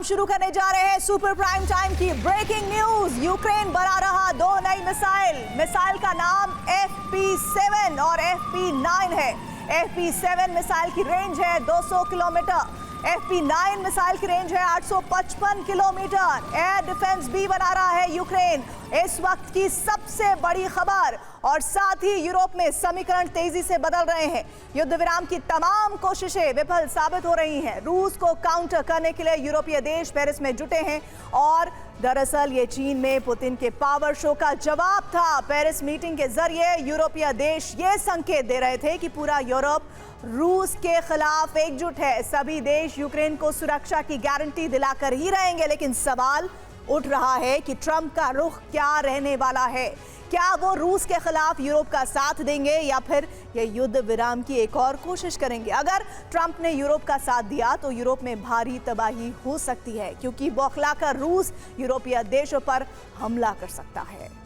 शुरू करने जा रहे हैं सुपर प्राइम टाइम की ब्रेकिंग न्यूज। यूक्रेन बना रहा 2 नई मिसाइल का नाम FP7 और FP9 है। FP7 मिसाइल की रेंज है 200 किलोमीटर, FP9 मिसाइल की रेंज है 855 किलोमीटर। एयर डिफेंस भी बना रहा है यूक्रेन। इस वक्त की सबसे बड़ी खबर, और साथ ही यूरोप में समीकरण तेजी से बदल रहे हैं। युद्ध विराम की तमाम कोशिशें विफल साबित हो रही हैं। रूस को काउंटर करने के लिए यूरोपीय देश पेरिस में जुटे हैं, और दरअसल ये चीन में पुतिन के पावर शो का जवाब था। पेरिस मीटिंग के जरिए यूरोपीय देश ये संकेत दे रहे थे कि पूरा यूरोप रूस के खिलाफ एकजुट है। सभी देश यूक्रेन को सुरक्षा की गारंटी दिलाकर ही रहेंगे। लेकिन सवाल उठ रहा है कि ट्रंप का रुख क्या रहने वाला है। क्या वो रूस के खिलाफ यूरोप का साथ देंगे, या फिर ये युद्ध विराम की एक और कोशिश करेंगे? अगर ट्रंप ने यूरोप का साथ दिया तो यूरोप में भारी तबाही हो सकती है, क्योंकि बौखलाकर रूस यूरोपीय देशों पर हमला कर सकता है।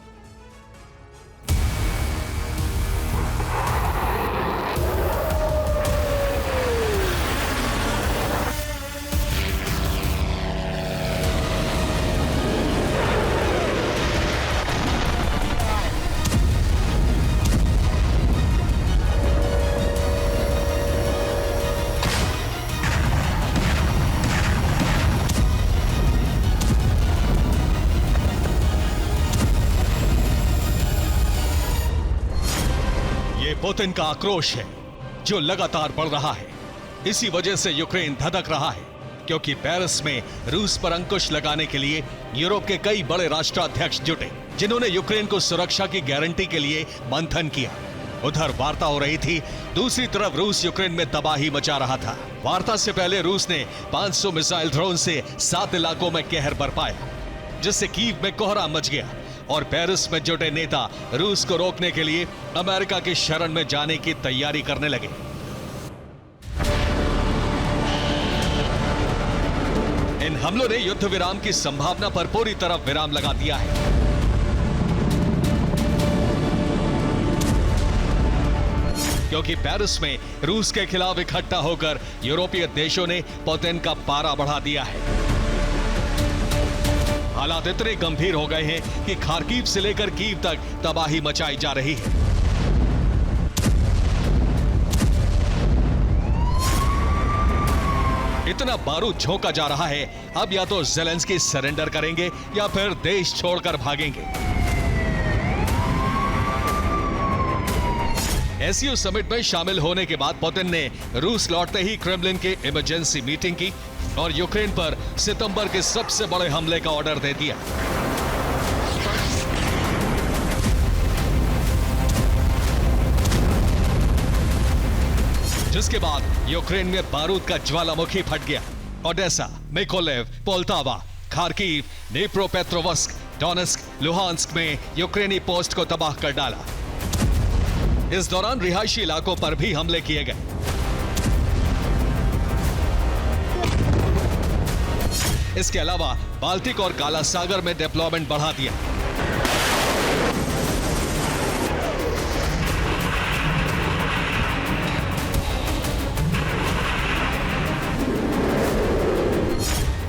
पुतिन का आक्रोश है जो लगातार बढ़ रहा है। इसी वजह से यूक्रेन धधक रहा है, क्योंकि पेरिस में रूस पर अंकुश लगाने के लिए यूरोप के कई बड़े राष्ट्राध्यक्ष जुटे, जिन्होंने यूक्रेन को सुरक्षा की गारंटी के लिए मंथन किया। उधर वार्ता हो रही थी, दूसरी तरफ रूस यूक्रेन में तबाही मचा रहा था। वार्ता से पहले रूस ने 500 मिसाइल ड्रोन से 7 इलाकों में कहर बरपाया, जिससे कीव में कोहराम मच गया, और पेरिस में जुटे नेता रूस को रोकने के लिए अमेरिका की शरण में जाने की तैयारी करने लगे। इन हमलों ने युद्ध विराम की संभावना पर पूरी तरह विराम लगा दिया है। क्योंकि पेरिस में रूस के खिलाफ इकट्ठा होकर यूरोपीय देशों ने पुतिन का पारा बढ़ा दिया है। हालात इतने गंभीर हो गए हैं कि खार्किव से लेकर कीव तक तबाही मचाई जा रही है। इतना बारूद झोंका जा रहा है, अब या तो ज़ेलेंस्की सरेंडर करेंगे या फिर देश छोड़कर भागेंगे। एससीओ समिट में शामिल होने के बाद पुतिन ने रूस लौटते ही क्रेमलिन के इमरजेंसी मीटिंग की और यूक्रेन पर सितंबर के सबसे बड़े हमले का ऑर्डर दे दिया। जिसके बाद यूक्रेन में बारूद का ज्वालामुखी फट गया। Odesa, Mykolaiv, Poltava, Kharkiv, Dnipropetrovsk, Donetsk, Luhansk में यूक्रेनी पोस्ट को तबाह कर डाला। इस दौरान रिहायशी इलाकों पर भी हमले किए गए। इसके अलावा बाल्टिक और काला सागर में डिप्लॉयमेंट बढ़ा दिया।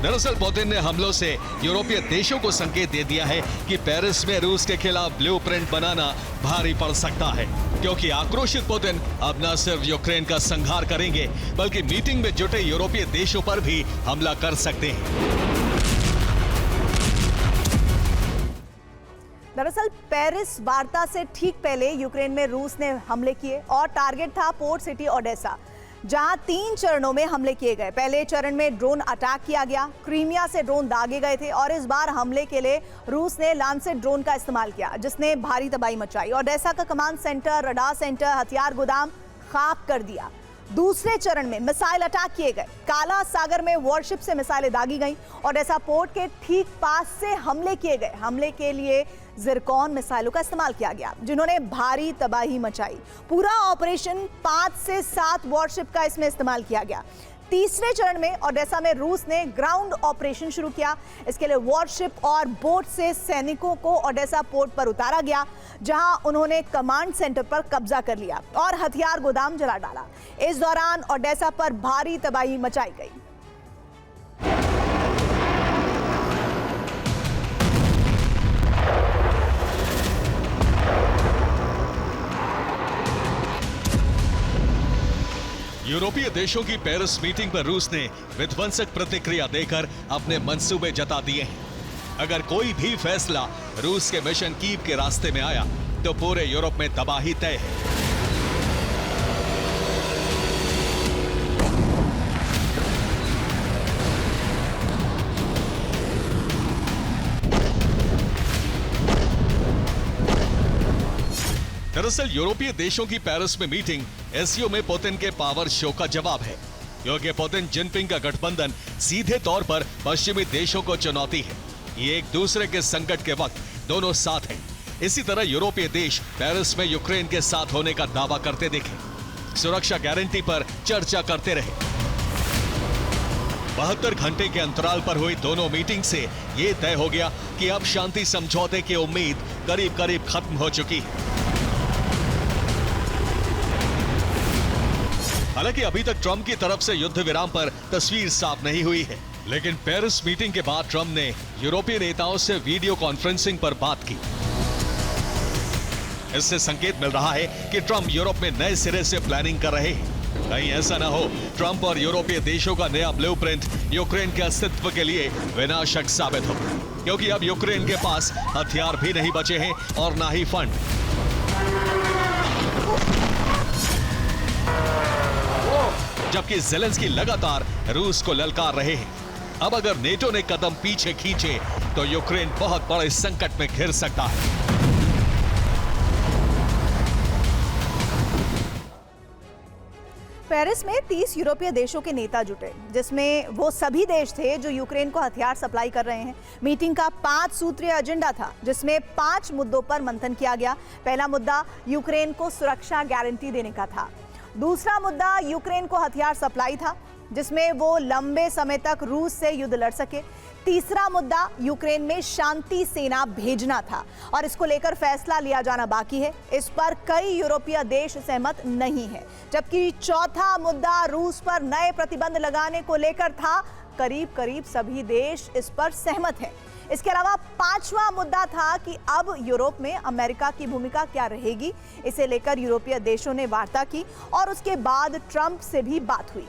दरअसल पुतिन ने हमलों से यूरोपीय देशों को संकेत दे दिया है कि पेरिस में रूस के खिलाफ ब्लूप्रिंट बनाना भारी पड़ सकता है, क्योंकि आक्रोशित पुतिन अब न सिर्फ यूक्रेन का संहार करेंगे, बल्कि मीटिंग में जुटे यूरोपीय देशों पर भी हमला कर सकते हैं। दरअसल पेरिस वार्ता से ठीक पहले यूक्रेन में रूस ने हमले किए, और टारगेट था पोर्ट सिटी ओडेसा, जहां 3 चरणों में हमले किए गए। पहले चरण में ड्रोन अटैक किया गया, क्रीमिया से ड्रोन दागे गए थे, और इस बार हमले के लिए रूस ने लांसेट ड्रोन का इस्तेमाल किया, जिसने भारी तबाही मचाई। ओडेसा का कमांड सेंटर, रडार सेंटर, हथियार गोदाम खाक कर दिया। दूसरे चरण में मिसाइल अटैक किए गए। काला सागर में वॉरशिप से मिसाइलें दागी गईं, ओडेसा पोर्ट के ठीक पास से हमले किए गए। हमले के लिए जिरकॉन मिसाइलों का इस्तेमाल किया गया, जिन्होंने भारी तबाही मचाई। पूरा ऑपरेशन 5 से 7 वॉरशिप का इसमें इस्तेमाल किया गया। तीसरे चरण में ओडेसा में रूस ने ग्राउंड ऑपरेशन शुरू किया। इसके लिए वॉरशिप और बोट से सैनिकों को ओडेसा पोर्ट पर उतारा गया, जहां उन्होंने कमांड सेंटर पर कब्जा कर लिया और हथियार गोदाम जला डाला। इस दौरान ओडेसा पर भारी तबाही मचाई गई। यूरोपीय देशों की पेरिस मीटिंग पर रूस ने विध्वंसक प्रतिक्रिया देकर अपने मंसूबे जता दिए हैं। अगर कोई भी फैसला रूस के मिशन कीव के रास्ते में आया तो पूरे यूरोप में तबाही तय है। दरअसल यूरोपीय देशों की पेरिस में मीटिंग एससीओ में पुतिन के पावर शो का जवाब है, क्योंकि पुतिन जिनपिंग का गठबंधन सीधे तौर पर पश्चिमी देशों को चुनौती है। ये एक दूसरे के संकट के वक्त दोनों साथ हैं। इसी तरह यूरोपीय देश पेरिस में यूक्रेन के साथ होने का दावा करते दिखे, सुरक्षा गारंटी पर चर्चा करते रहे। 72 घंटे के अंतराल पर हुई दोनों मीटिंग से यह तय हो गया कि अब शांति समझौते की उम्मीद करीब करीब खत्म हो चुकी है। हालांकि अभी तक ट्रंप की तरफ से युद्ध विराम पर तस्वीर साफ नहीं हुई है, लेकिन पेरिस मीटिंग के बाद ट्रंप ने यूरोपीय नेताओं से वीडियो कॉन्फ्रेंसिंग पर बात की। इससे संकेत मिल रहा है कि ट्रंप यूरोप में नए सिरे से प्लानिंग कर रहे हैं। कहीं ऐसा ना हो ट्रंप और यूरोपीय देशों का नया ब्लूप्रिंट यूक्रेन के अस्तित्व के लिए विनाशक साबित हो, क्योंकि अब यूक्रेन के पास हथियार भी नहीं बचे हैं और ना ही फंड। जबकि ज़ेलेंस्की लगातार रूस को ललकार रहे हैं। अब अगर नेटो ने कदम पीछे खींचे तो यूक्रेन बहुत बड़े संकट में घिर सकता है। पेरिस में 30 यूरोपीय देशों के नेता जुटे, जिसमें वो सभी देश थे जो यूक्रेन को हथियार सप्लाई कर रहे हैं। मीटिंग का 5 सूत्रीय एजेंडा था, जिसमें 5 मुद्दों पर मंथन किया गया। पहला मुद्दा यूक्रेन को सुरक्षा गारंटी देने का था। दूसरा मुद्दा यूक्रेन को हथियार सप्लाई था, जिसमें वो लंबे समय तक रूस से युद्ध लड़ सके। तीसरा मुद्दा यूक्रेन में शांति सेना भेजना था और इसको लेकर फैसला लिया जाना बाकी है। इस पर कई यूरोपीय देश सहमत नहीं है। जबकि चौथा मुद्दा रूस पर नए प्रतिबंध लगाने को लेकर था। करीब करीब सभी देश इस पर सहमत हैं। इसके अलावा 5वां मुद्दा था कि अब यूरोप में अमेरिका की भूमिका क्या रहेगी। इसे लेकर यूरोपीय देशों ने वार्ता की और उसके बाद ट्रंप से भी बात हुई।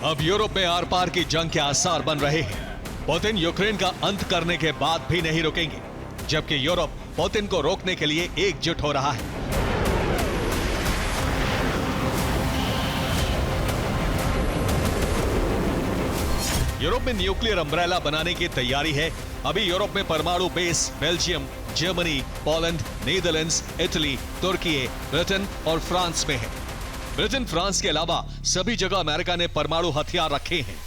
अब यूरोप में आर पार की जंग के आसार बन रहे हैं। पुतिन यूक्रेन का अंत करने के बाद भी नहीं रुकेंगे, जबकि यूरोप पुतिन को रोकने के लिए एकजुट हो रहा है। यूरोप में न्यूक्लियर अम्ब्रेला बनाने की तैयारी है। अभी यूरोप में परमाणु base Belgium, Germany, Poland, Netherlands, Italy, तुर्की, ब्रिटेन और फ्रांस में है। ब्रिटेन, फ्रांस के अलावा सभी जगह अमेरिका ने परमाणु हथियार रखे हैं।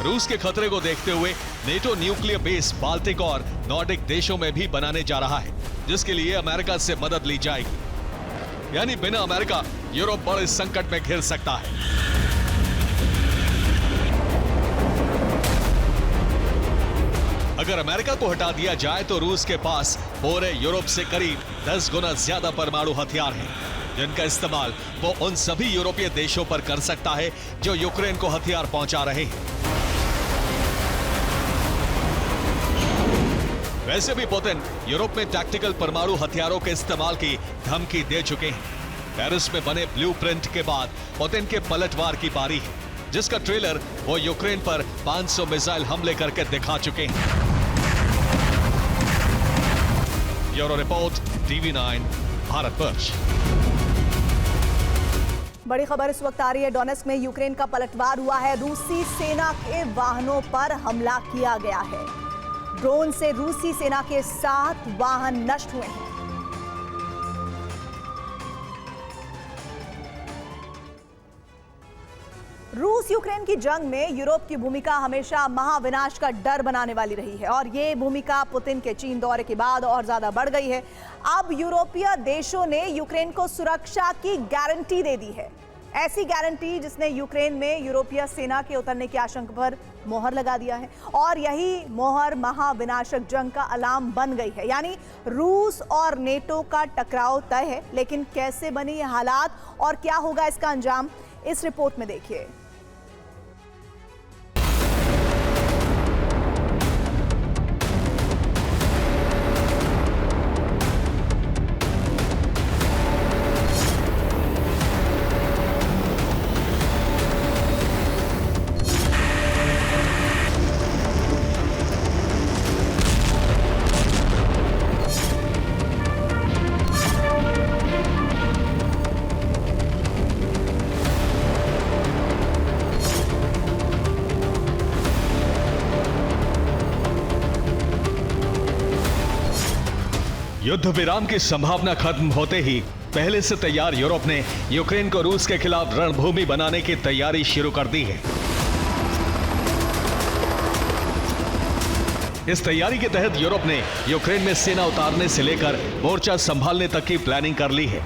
रूस के खतरे को देखते हुए नेटो न्यूक्लियर बेस बाल्टिक और नॉर्डिक देशों में भी बनाने जा रहा है, जिसके लिए अमेरिका से मदद ली जाएगी। यानी बिना अमेरिका यूरोप बड़े संकट में घिर सकता है। अगर अमेरिका को हटा दिया जाए तो रूस के पास पूरे यूरोप से करीब 10 गुना ज्यादा परमाणु हथियार हैं, जिनका इस्तेमाल वो उन सभी यूरोपीय देशों पर कर सकता है जो यूक्रेन को हथियार पहुंचा रहे हैं। वैसे भी पुतिन यूरोप में टैक्टिकल परमाणु हथियारों के इस्तेमाल की धमकी दे चुके हैं। पेरिस में बने ब्लूप्रिंट के बाद पुतिन के पलटवार की बारी है, जिसका ट्रेलर वो यूक्रेन पर 500 मिसाइल हमले करके दिखा चुके हैं। Bureau report, TV9 Bharatvarsh. बड़ी खबर इस वक्त आ रही है। डोनेस्क में यूक्रेन का पलटवार हुआ है। रूसी सेना के वाहनों पर हमला किया गया है। ड्रोन से रूसी सेना के 7 वाहन नष्ट हुए हैं। रूस यूक्रेन की जंग में यूरोप की भूमिका हमेशा महाविनाश का डर बनाने वाली रही है और ये भूमिका पुतिन के चीन दौरे के बाद और ज्यादा बढ़ गई है। अब यूरोपीय देशों ने यूक्रेन को सुरक्षा की गारंटी दे दी है, ऐसी गारंटी जिसने यूक्रेन में यूरोपीय सेना के उतरने की आशंका पर मोहर लगा दिया है और यही मोहर महाविनाशक जंग का अलार्म बन गई है। यानी रूस और नेटो का टकराव तय है, लेकिन कैसे बने ये हालात और क्या होगा इसका अंजाम, इस रिपोर्ट में देखिए। युद्ध विराम की संभावना खत्म होते ही पहले से तैयार यूरोप ने यूक्रेन को रूस के खिलाफ रणभूमि बनाने की तैयारी शुरू कर दी है। इस तैयारी के तहत यूरोप ने यूक्रेन में सेना उतारने से लेकर मोर्चा संभालने तक की प्लानिंग कर ली है।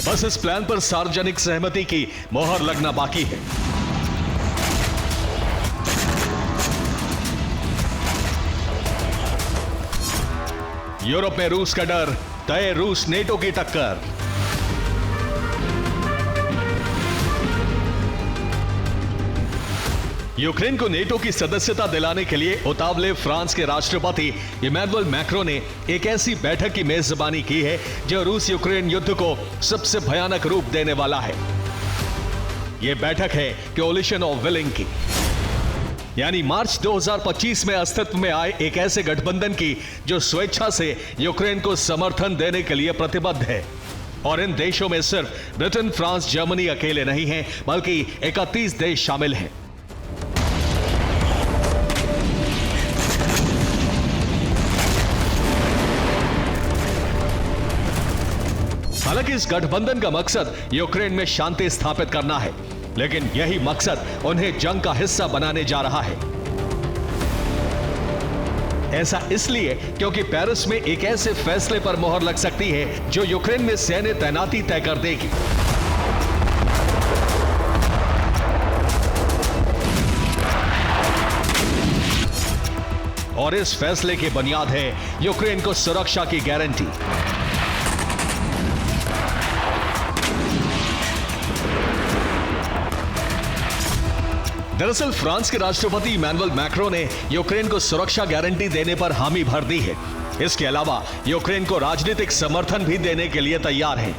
बस इस प्लान पर सार्वजनिक सहमति की मोहर लगना बाकी है। यूरोप में रूस का डर, तय रूस नेटो की टक्कर। यूक्रेन को नेटो की सदस्यता दिलाने के लिए उतावले फ्रांस के राष्ट्रपति इमैनुअल मैक्रों ने एक ऐसी बैठक की मेजबानी की है जो रूस यूक्रेन युद्ध को सबसे भयानक रूप देने वाला है। यह बैठक है कोलिशन ऑफ विलिंग की, यानी मार्च 2025 में अस्तित्व में आए एक ऐसे गठबंधन की जो स्वेच्छा से यूक्रेन को समर्थन देने के लिए प्रतिबद्ध है। और इन देशों में सिर्फ ब्रिटेन, फ्रांस, जर्मनी अकेले नहीं हैं, बल्कि 31 देश शामिल हैं। हालांकि इस गठबंधन का मकसद यूक्रेन में शांति स्थापित करना है, लेकिन यही मकसद उन्हें जंग का हिस्सा बनाने जा रहा है। ऐसा इसलिए क्योंकि पेरिस में एक ऐसे फैसले पर मोहर लग सकती है जो यूक्रेन में सैन्य तैनाती तय कर देगी। और इस फैसले की बुनियाद है यूक्रेन को सुरक्षा की गारंटी। दरअसल फ्रांस के राष्ट्रपति इमैनुअल मैक्रों ने यूक्रेन को सुरक्षा गारंटी देने पर हामी भर दी है। इसके अलावा यूक्रेन को राजनीतिक समर्थन भी देने के लिए तैयार हैं।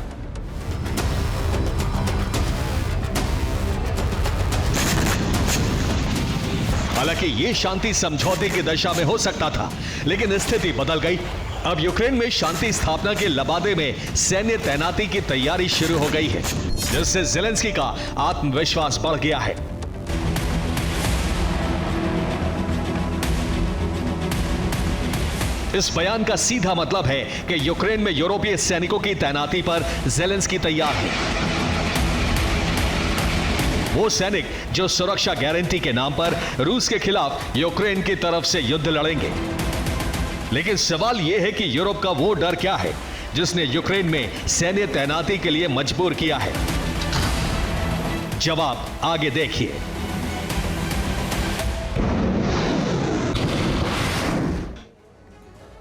हालांकि यह शांति समझौते की दशा में हो सकता था, लेकिन स्थिति बदल गई। अब यूक्रेन में शांति स्थापना के लबादे में सैन्य तैनाती की तैयारी शुरू हो गई है, जिससे ज़ेलेंस्की का आत्मविश्वास बढ़ गया है। इस बयान का सीधा मतलब है कि यूक्रेन में यूरोपीय सैनिकों की तैनाती पर ज़ेलेंस्की तैयार है। वो सैनिक जो सुरक्षा गारंटी के नाम पर रूस के खिलाफ यूक्रेन की तरफ से युद्ध लड़ेंगे। लेकिन सवाल यह है कि यूरोप का वो डर क्या है जिसने यूक्रेन में सैन्य तैनाती के लिए मजबूर किया है? जवाब आगे देखिए।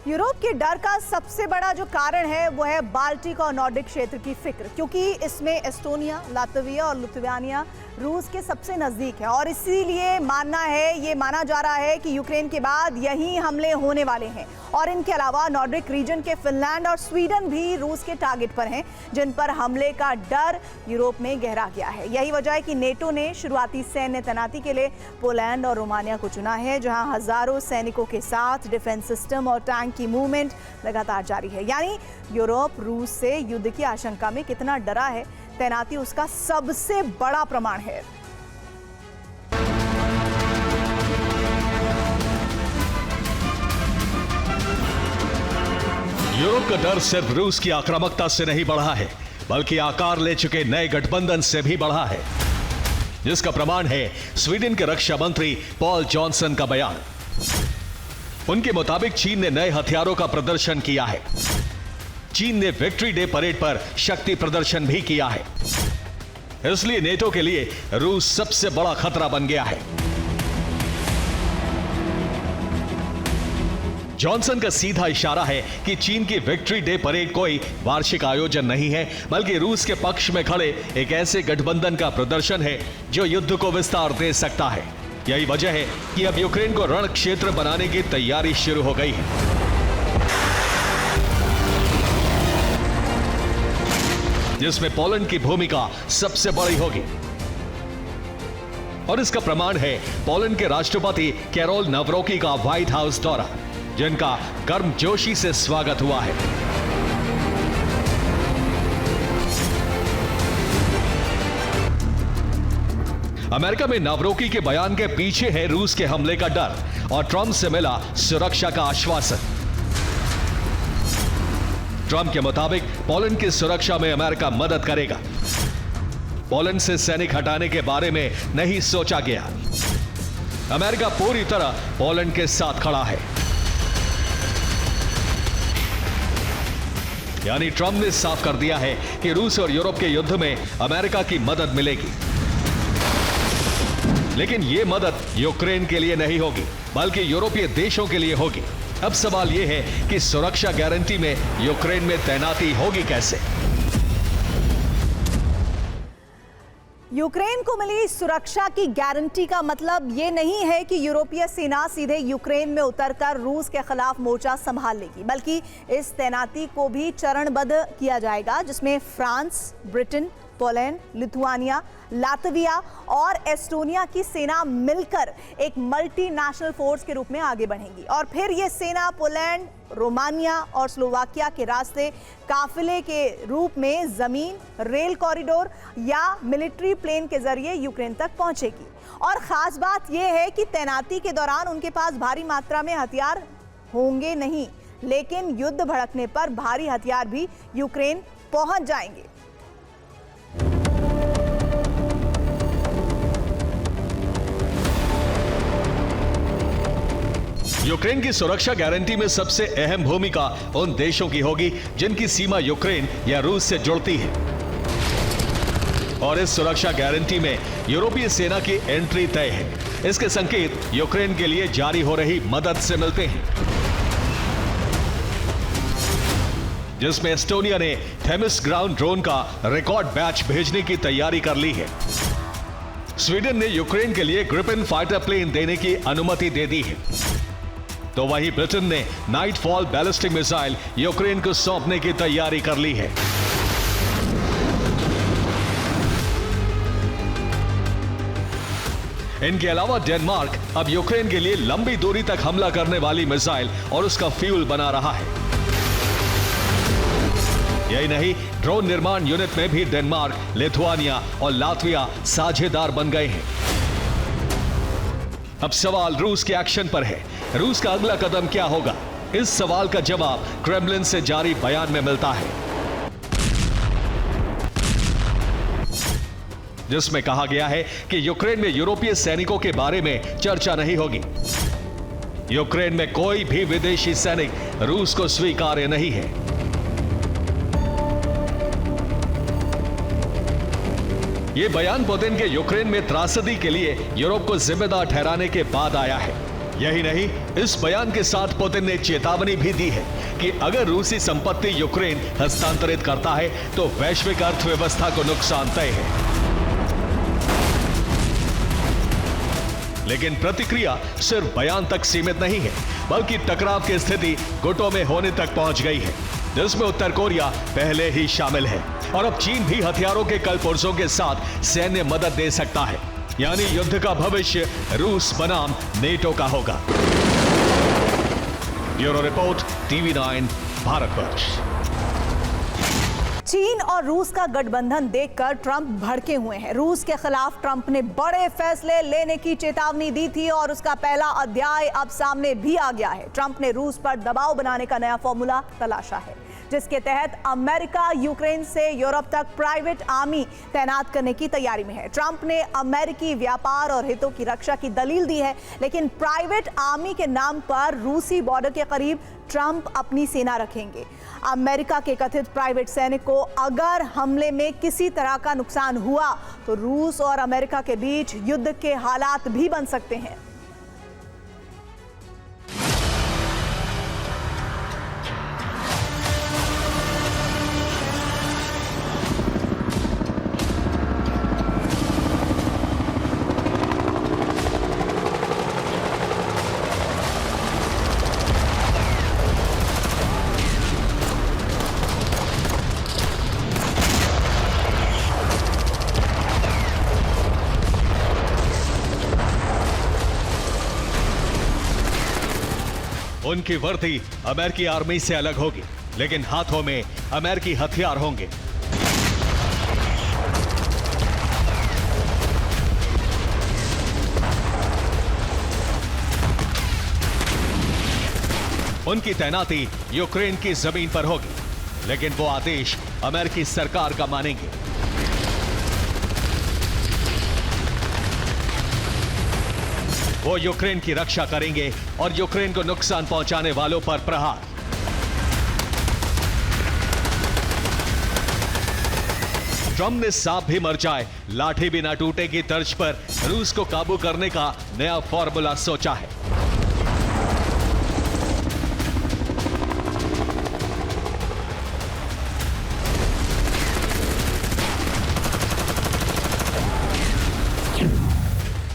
यूरोप के डर का सबसे बड़ा जो कारण है वो है बाल्टिक और नॉर्डिक क्षेत्र की फिक्र, क्योंकि इसमें एस्टोनिया, लातविया और लिथुआनिया रूस के सबसे नजदीक है और इसीलिए ये माना जा रहा है कि यूक्रेन के बाद यही हमले होने वाले हैं। और इनके अलावा नॉर्डिक रीजन के फिनलैंड और स्वीडन भी रूस के टारगेट पर हैं, जिन पर हमले का डर यूरोप में गहरा गया है। यही वजह है कि नेटो ने शुरुआती सैन्य तैनाती के लिए पोलैंड और रोमानिया को चुना है, जहां हजारों सैनिकों के साथ डिफेंस सिस्टम और टैंक की मूवमेंट लगातार जारी है। यानी यूरोप रूस से युद्ध की आशंका में कितना डरा है, तैनाती उसका सबसे बड़ा प्रमाण है। यूरोप का डर सिर्फ रूस की आक्रामकता से नहीं बढ़ा है, बल्कि आकार ले चुके नए गठबंधन से भी बढ़ा है, जिसका प्रमाण है स्वीडन के रक्षा मंत्री पॉल जॉनसन का बयान। उनके मुताबिक चीन ने नए हथियारों का प्रदर्शन किया है। चीन ने विक्ट्री डे परेड पर शक्ति प्रदर्शन भी किया है। इसलिए नेटो के लिए रूस सबसे बड़ा खतरा बन गया है। जॉनसन का सीधा इशारा है कि चीन की विक्ट्री डे परेड कोई वार्षिक आयोजन नहीं है, बल्कि रूस के पक्ष में खड़े एक ऐसे गठबंधन का प्रदर्शन है जो युद्ध को विस्तार दे सकता है। यही वजह है कि अब यूक्रेन को रण क्षेत्र बनाने की तैयारी शुरू हो गई है। जिसमें पोलैंड की भूमिका सबसे बड़ी होगी। और इसका प्रमाण है पोलैंड के राष्ट्रपति कैरोल नवरोकी का व्हाइट हाउस दौरा, जिनका गर्मजोशी से स्वागत हुआ है। अमेरिका में नवरोकी के बयान के पीछे है रूस के हमले का डर और ट्रंप से मिला सुरक्षा का आश्वासन। ट्रंप के मुताबिक पोलैंड की सुरक्षा में अमेरिका मदद करेगा। पोलैंड से सैनिक हटाने के बारे में नहीं सोचा गया। अमेरिका पूरी तरह पोलैंड के साथ खड़ा है। यानी ट्रंप ने साफ कर दिया है कि रूस और यूरोप के युद्ध में अमेरिका की मदद मिलेगी, लेकिन यह मदद यूक्रेन के लिए नहीं होगी बल्कि यूरोपीय देशों के लिए होगी। अब सवाल यह है कि सुरक्षा गारंटी में यूक्रेन में तैनाती होगी कैसे। यूक्रेन को मिली सुरक्षा की गारंटी का मतलब ये नहीं है कि यूरोपीय सेना सीधे यूक्रेन में उतरकर रूस के खिलाफ मोर्चा संभाल लेगी, बल्कि इस तैनाती को भी चरणबद्ध किया जाएगा, जिसमें France, Britain, Poland, Lithuania, Latvia और एस्टोनिया की सेना मिलकर एक मल्टीनेशनल फोर्स के रूप में आगे बढ़ेंगी। और फिर ये सेना पोलैंड, रोमानिया और स्लोवाकिया के रास्ते काफिले के रूप में जमीन, रेल कॉरिडोर या मिलिट्री प्लेन के जरिए यूक्रेन तक पहुंचेगी। और खास बात यह है कि तैनाती के दौरान उनके पास भारी मात्रा में हथियार होंगे नहीं, लेकिन युद्ध भड़कने पर भारी हथियार भी यूक्रेन पहुंच जाएंगे। यूक्रेन की सुरक्षा गारंटी में सबसे अहम भूमिका उन देशों की होगी जिनकी सीमा यूक्रेन या रूस से जुड़ती है। और इस सुरक्षा गारंटी में यूरोपीय सेना की एंट्री तय है। इसके संकेत यूक्रेन के लिए जारी हो रही मदद से मिलते हैं, जिसमें एस्टोनिया ने थेमिस ग्राउंड ड्रोन का रिकॉर्ड बैच भेजने की तैयारी कर ली है। स्वीडन ने यूक्रेन के लिए ग्रिपेन फाइटर प्लेन देने की अनुमति दे दी है, तो वहीं ब्रिटेन ने नाइटफॉल बैलिस्टिक मिसाइल यूक्रेन को सौंपने की तैयारी कर ली है। इनके अलावा डेनमार्क अब यूक्रेन के लिए लंबी दूरी तक हमला करने वाली मिसाइल और उसका फ्यूल बना रहा है। यही नहीं, ड्रोन निर्माण यूनिट में भी डेनमार्क, लिथुआनिया और लातविया साझेदार बन गए हैं। अब सवाल रूस के एक्शन पर है। रूस का अगला कदम क्या होगा? इस सवाल का जवाब क्रेमलिन से जारी बयान में मिलता है, जिसमें कहा गया है कि यूक्रेन में यूरोपीय सैनिकों के बारे में चर्चा नहीं होगी। यूक्रेन में कोई भी विदेशी सैनिक रूस को स्वीकार्य नहीं है। यह बयान पुतिन के यूक्रेन में त्रासदी के लिए यूरोप को जिम्मेदार ठहराने के बाद आया है। यही नहीं, इस बयान के साथ पुतिन ने चेतावनी भी दी है कि अगर रूसी संपत्ति यूक्रेन हस्तांतरित करता है तो वैश्विक अर्थव्यवस्था को नुकसान तय है। लेकिन प्रतिक्रिया सिर्फ बयान तक सीमित नहीं है, बल्कि टकराव की स्थिति गुटों में होने तक पहुंच गई है, जिसमें उत्तर कोरिया पहले ही शामिल है। और अब चीन भी हथियारों के कल पुर्जों के साथ सैन्य मदद दे सकता है। यानी युद्ध का भविष्य रूस बनाम नेटो का होगा। Bureau report, TV9 Bharatvarsh. चीन और रूस का गठबंधन देखकर ट्रंप भड़के हुए हैं। रूस के खिलाफ ट्रंप ने बड़े फैसले लेने की चेतावनी दी थी और उसका पहला अध्याय अब सामने भी आ गया है। ट्रंप ने रूस पर दबाव बनाने का नया फॉर्मूला तलाशा है, जिसके तहत अमेरिका यूक्रेन से यूरोप तक प्राइवेट आर्मी तैनात करने की तैयारी में है। ट्रंप ने अमेरिकी व्यापार और हितों की रक्षा की दलील दी है, लेकिन प्राइवेट आर्मी के नाम पर रूसी बॉर्डर के करीब ट्रंप अपनी सेना रखेंगे। अमेरिका के कथित प्राइवेट सैनिक को अगर हमले में किसी तरह का नुकसान हुआ तो रूस और अमेरिका के बीच युद्ध के हालात भी बन सकते हैं। उनकी वर्दी अमेरिकी आर्मी से अलग होगी, लेकिन हाथों में अमेरिकी हथियार होंगे। उनकी तैनाती यूक्रेन की जमीन पर होगी, लेकिन वो आदेश अमेरिकी सरकार का मानेंगे। वो यूक्रेन की रक्षा करेंगे और यूक्रेन को नुकसान पहुंचाने वालों पर प्रहार। ट्रंप ने सांप भी मर जाए लाठी भी ना टूटे की तर्ज पर रूस को काबू करने का नया फॉर्मूला सोचा है।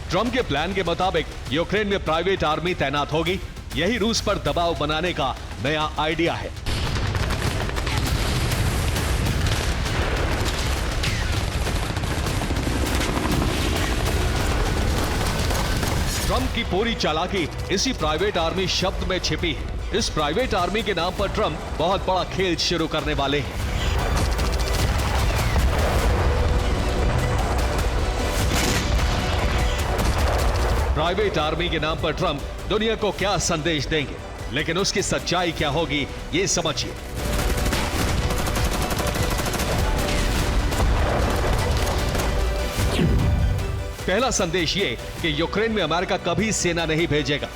ट्रंप के प्लान के मुताबिक यूक्रेन में प्राइवेट आर्मी तैनात होगी। यही रूस पर दबाव बनाने का नया आइडिया है। ट्रंप की पूरी चालाकी इसी प्राइवेट आर्मी शब्द में छिपी है। इस प्राइवेट आर्मी के नाम पर ट्रंप बहुत बड़ा खेल शुरू करने वाले हैं। प्राइवेट आर्मी के नाम पर ट्रंप दुनिया को क्या संदेश देंगे, लेकिन उसकी सच्चाई क्या होगी ये समझिए। पहला संदेश ये कि यूक्रेन में अमेरिका कभी सेना नहीं भेजेगा,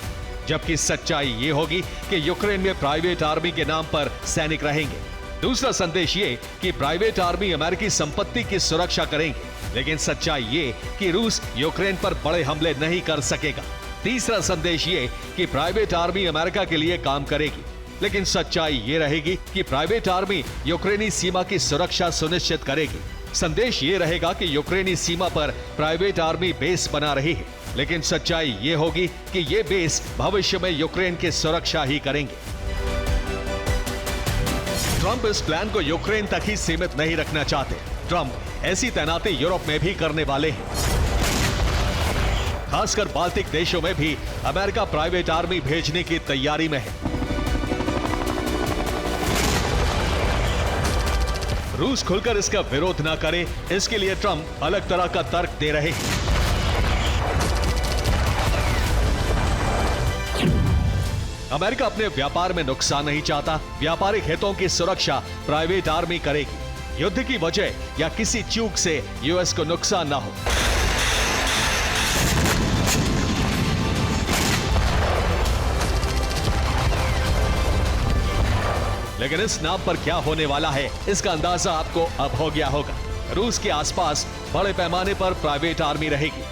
जबकि सच्चाई ये होगी कि यूक्रेन में प्राइवेट आर्मी के नाम पर सैनिक रहेंगे। दूसरा संदेश ये कि प्राइवेट आर्मी अमेरिकी संपत्ति की सुरक्षा करेंगे, लेकिन सच्चाई ये कि रूस यूक्रेन पर बड़े हमले नहीं कर सकेगा। तीसरा संदेश ये कि प्राइवेट आर्मी अमेरिका के लिए काम करेगी, लेकिन सच्चाई ये रहेगी कि प्राइवेट आर्मी यूक्रेनी सीमा की सुरक्षा सुनिश्चित करेगी। संदेश ये रहेगा कि यूक्रेनी सीमा पर प्राइवेट आर्मी बेस बना रही है, लेकिन सच्चाई ये होगी कि ये बेस भविष्य में यूक्रेन की सुरक्षा ही करेंगे। ट्रंप इस प्लान को यूक्रेन तक ही सीमित नहीं रखना चाहते। ट्रंप ऐसी तैनाती यूरोप में भी करने वाले हैं। खासकर बाल्टिक देशों में भी अमेरिका प्राइवेट आर्मी भेजने की तैयारी में है। रूस खुलकर इसका विरोध ना करे, इसके लिए ट्रंप अलग तरह का तर्क दे रहे हैं। अमेरिका अपने व्यापार में नुकसान नहीं चाहता। व्यापारिक हितों की सुरक्षा प्राइवेट आर्मी करेगी। युद्ध की वजह या किसी चूक से यूएस को नुकसान ना हो। लेकिन इस नाम पर क्या होने वाला है, इसका अंदाजा आपको अब हो गया होगा। रूस के आसपास बड़े पैमाने पर प्राइवेट आर्मी रहेगी।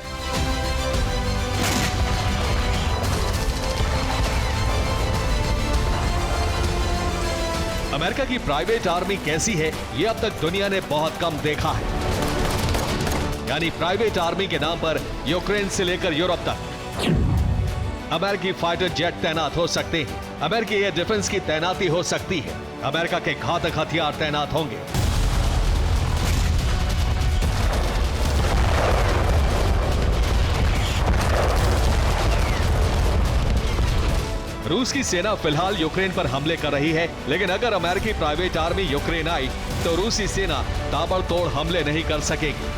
अमेरिका की प्राइवेट आर्मी कैसी है, यह अब तक दुनिया ने बहुत कम देखा है। यानी प्राइवेट आर्मी के नाम पर यूक्रेन से लेकर यूरोप तक अमेरिकी फाइटर जेट तैनात हो सकते हैं। अमेरिकी एयर डिफेंस की तैनाती हो सकती है। अमेरिका के घातक हथियार तैनात होंगे। रूस की सेना फिलहाल यूक्रेन पर हमले कर रही है, लेकिन अगर अमेरिकी प्राइवेट आर्मी यूक्रेन आई तो रूसी सेना ताबड़तोड़ हमले नहीं कर सकेगी।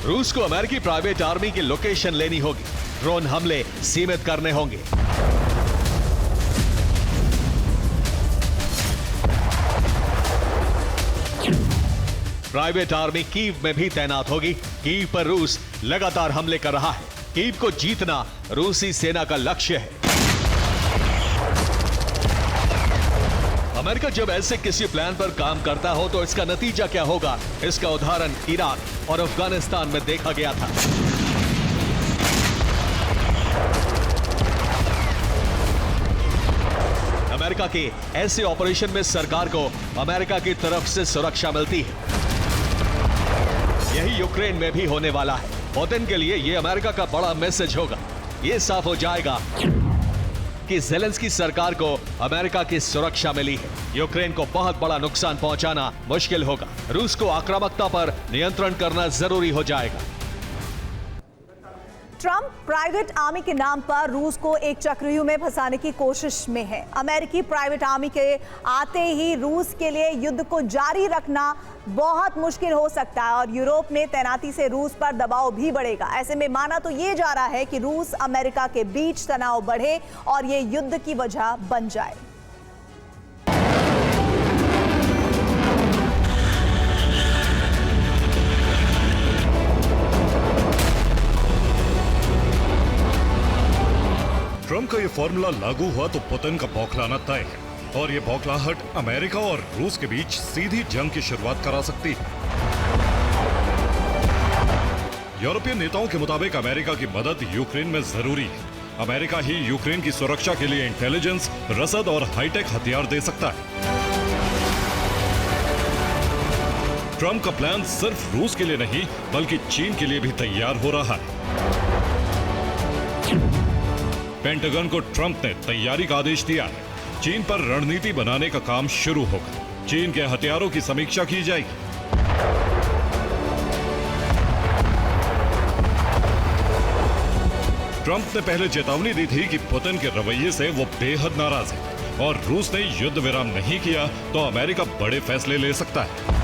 रूस को अमेरिकी प्राइवेट आर्मी की लोकेशन लेनी होगी। ड्रोन हमले सीमित करने होंगे। प्राइवेट आर्मी कीव में भी तैनात होगी। कीव पर रूस लगातार हमले कर रहा है। कीव को जीतना रूसी सेना का लक्ष्य है। अमेरिका जब ऐसे किसी प्लान पर काम करता हो तो इसका नतीजा क्या होगा, इसका उदाहरण इराक और अफगानिस्तान में देखा गया था। अमेरिका के ऐसे ऑपरेशन में सरकार को अमेरिका की तरफ से सुरक्षा मिलती है। यही यूक्रेन में भी होने वाला है। पुतिन के लिए यह अमेरिका का बड़ा मैसेज होगा। यह साफ हो जाएगा कि ज़ेलेंस्की सरकार को अमेरिका की सुरक्षा मिली है। यूक्रेन को बहुत बड़ा नुकसान पहुंचाना मुश्किल होगा। रूस को आक्रामकता पर नियंत्रण करना जरूरी हो जाएगा। ट्रंप प्राइवेट आर्मी के नाम पर रूस को एक चक्रव्यूह में फंसाने की कोशिश में है। अमेरिकी प्राइवेट आर्मी के आते ही रूस के लिए युद्ध को जारी रखना बहुत मुश्किल हो सकता है और यूरोप में तैनाती से रूस पर दबाव भी बढ़ेगा। ऐसे में माना तो ये जा रहा है कि रूस अमेरिका के बीच तनाव बढ़े और ये युद्ध की वजह बन जाए। ट्रंप का ये फॉर्मूला लागू हुआ तो पुतिन का बौखलाना तय है और ये बौखलाहट अमेरिका और रूस के बीच सीधी जंग की शुरुआत करा सकती है। यूरोपीय नेताओं के मुताबिक अमेरिका की मदद यूक्रेन में जरूरी है। अमेरिका ही यूक्रेन की सुरक्षा के लिए इंटेलिजेंस, रसद और हाईटेक हथियार दे सकता है। ट्रंप का प्लान सिर्फ रूस के लिए नहीं बल्कि चीन के लिए भी तैयार हो रहा है। पेंटागन को ट्रंप ने तैयारी का आदेश दिया है। चीन पर रणनीति बनाने का काम शुरू होगा। चीन के हथियारों की समीक्षा की जाएगी। ट्रंप ने पहले चेतावनी दी थी कि पुतिन के रवैये से वो बेहद नाराज है और रूस ने युद्ध विराम नहीं किया तो अमेरिका बड़े फैसले ले सकता है।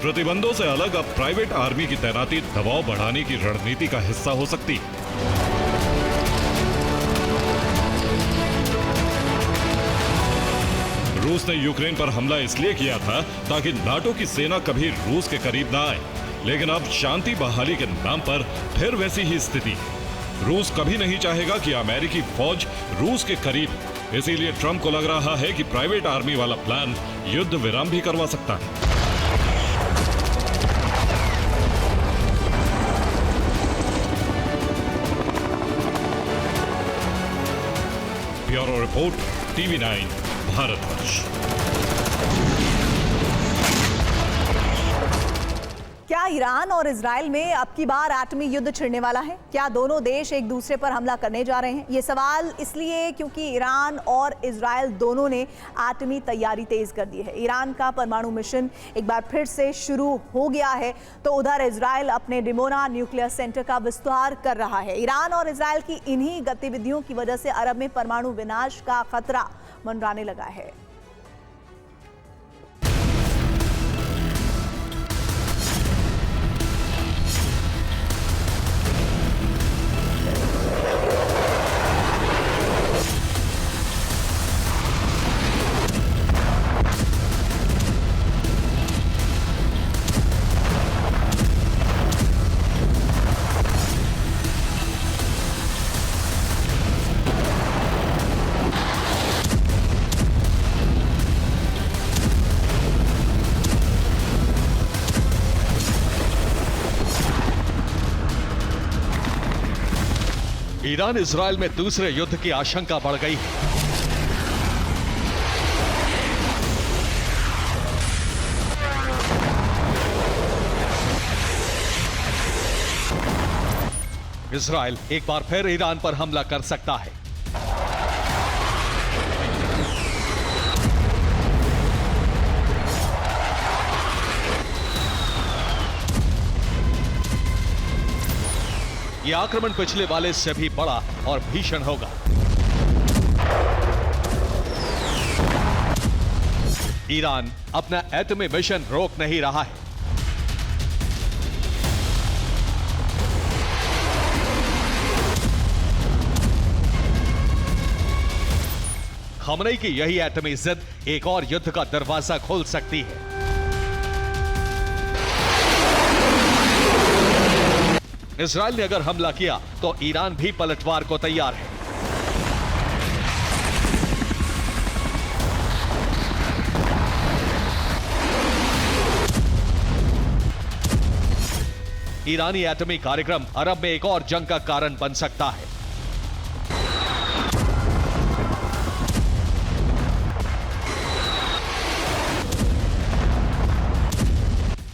प्रतिबंधों से अलग अब प्राइवेट आर्मी की तैनाती दबाव बढ़ाने की रणनीति का हिस्सा हो सकती है। रूस ने यूक्रेन पर हमला इसलिए किया था ताकि नाटो की सेना कभी रूस के करीब ना आए, लेकिन अब शांति बहाली के नाम पर फिर वैसी ही स्थिति है। रूस कभी नहीं चाहेगा कि अमेरिकी फौज रूस के करीब, इसीलिए ट्रंप को लग रहा है कि प्राइवेट आर्मी वाला प्लान युद्ध विराम भी करवा सकता है। Bureau report, TV9 Bharatvarsh. क्या ईरान और इजराइल में अब की बार एटमी युद्ध छिड़ने वाला है? क्या दोनों देश एक दूसरे पर हमला करने जा रहे हैं? ये सवाल इसलिए क्योंकि ईरान और इजराइल दोनों ने एटमी तैयारी तेज कर दी है। ईरान का परमाणु मिशन एक बार फिर से शुरू हो गया है तो उधर इजराइल अपने डिमोना न्यूक्लियर सेंटर का विस्तार कर रहा है। ईरान और इजराइल की इन्हीं गतिविधियों की वजह से अरब में परमाणु विनाश का खतरा मंडराने लगा है। ईरान इजराइल में दूसरे युद्ध की आशंका बढ़ गई है। इजराइल एक बार फिर ईरान पर हमला कर सकता है। यह आक्रमण पिछले वाले से भी बड़ा और भीषण होगा। ईरान अपना एटमी मिशन रोक नहीं रहा है। खमनेई की यही एटमी जिद एक और युद्ध का दरवाजा खोल सकती है। इजराइल ने अगर हमला किया तो ईरान भी पलटवार को तैयार है। ईरानी एटमी कार्यक्रम अरब में एक और जंग का कारण बन सकता है।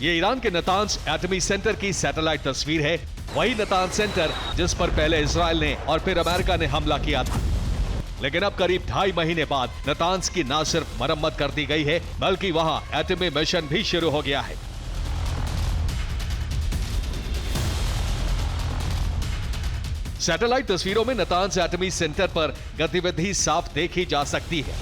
ये ईरान के नतांज एटमी सेंटर की सैटेलाइट तस्वीर है। वही नतांज सेंटर जिस पर पहले इजराइल ने और फिर अमेरिका ने हमला किया था। लेकिन अब करीब 2.5 महीने बाद नातांज की न सिर्फ मरम्मत कर दी गई है, बल्कि वहां एटमी मिशन भी शुरू हो गया है। सैटेलाइट तस्वीरों में नातांज एटमी सेंटर पर गतिविधि साफ देखी जा सकती है।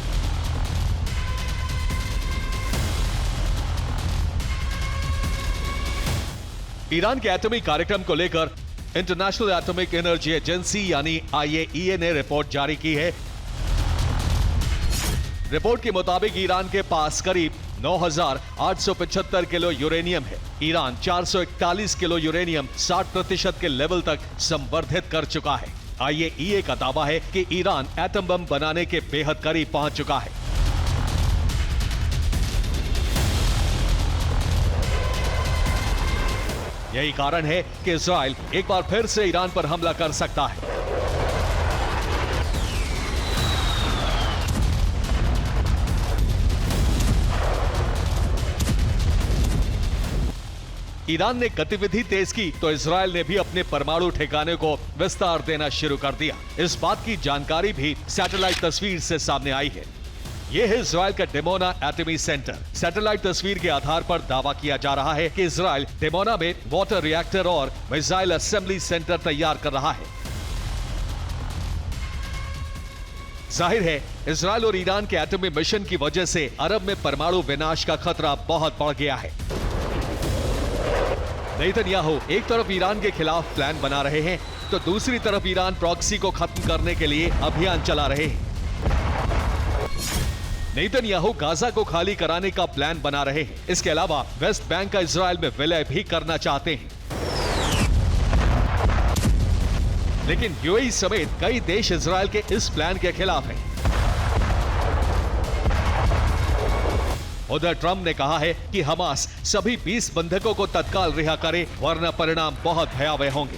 ईरान के एटमी कार्यक्रम को लेकर इंटरनेशनल एटॉमिक एनर्जी एजेंसी यानी IAEA ने रिपोर्ट जारी की है। रिपोर्ट के मुताबिक ईरान के पास करीब 9,875 किलो यूरेनियम है। ईरान 441 किलो यूरेनियम 60% के लेवल तक संवर्धित कर चुका है। IAEA का दावा है कि ईरान एटम बम बनाने के बेहद करीब पहुंच चुका है। यही कारण है कि इजराइल एक बार फिर से ईरान पर हमला कर सकता है। ईरान ने गतिविधि तेज की तो इजराइल ने भी अपने परमाणु ठिकाने को विस्तार देना शुरू कर दिया। इस बात की जानकारी भी सैटेलाइट तस्वीर से सामने आई है। यह है इजराइल का डिमोना एटमी सेंटर। सैटेलाइट तस्वीर के आधार पर दावा किया जा रहा है कि इजराइल डिमोना में वाटर रिएक्टर और मिसाइल असेंबली सेंटर तैयार कर रहा है। जाहिर है इजराइल और ईरान के एटमी मिशन की वजह से अरब में परमाणु विनाश का खतरा बहुत बढ़ गया है। नेतन्याहू एक तरफ ईरान के खिलाफ प्लान बना रहे हैं तो दूसरी तरफ ईरान प्रॉक्सी को खत्म करने के लिए अभियान चला रहे हैं। नेतन्याहू गाजा को खाली कराने का प्लान बना रहे हैं। इसके अलावा वेस्ट बैंक का इजराइल में विलय भी करना चाहते हैं। लेकिन यूएई समेत कई देश इजराइल के इस प्लान के खिलाफ हैं। उधर ट्रंप ने कहा है कि हमास सभी 20 बंधकों को तत्काल रिहा करे, वरना परिणाम बहुत भयावह होंगे।